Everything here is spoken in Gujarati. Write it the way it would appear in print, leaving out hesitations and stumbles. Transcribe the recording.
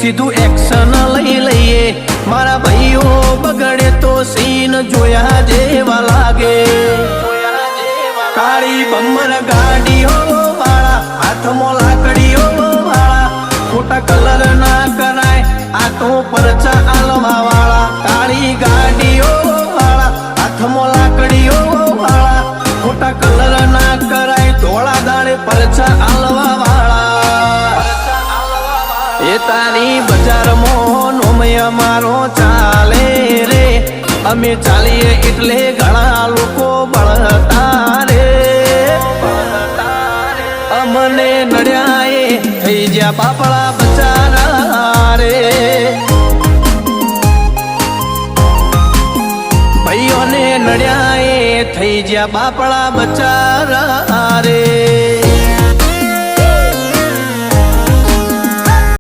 સીધું એક્શન લઈ લઈએ મારા ભાઈઓ બગડે તો સીન જોયા જેવા લાગે કાળી બમ્મર ગાડીઓ વાળા હાથમાં લાકડીઓ વાળા ખોટા કલર ના કરાય આ તો પરચા આલવા વાળા કાળી ગાડીઓ વાળા હાથમાં લાકડીઓ વાળા ખોટા કલર ના કરાય ધોળા દાડે પરચા આલવા વાળા એ તારી બજારમાં નોમય મારો ચાલે રે અમે ચાલીએ એટલે ઘણા લોકો બળતા રે અમને નડ્યા એ થઈ જ્યાં બાપડા બચારા રે ભાઈઓને નડ્યા એ થઈ જ્યાં બાપડા બચારા રે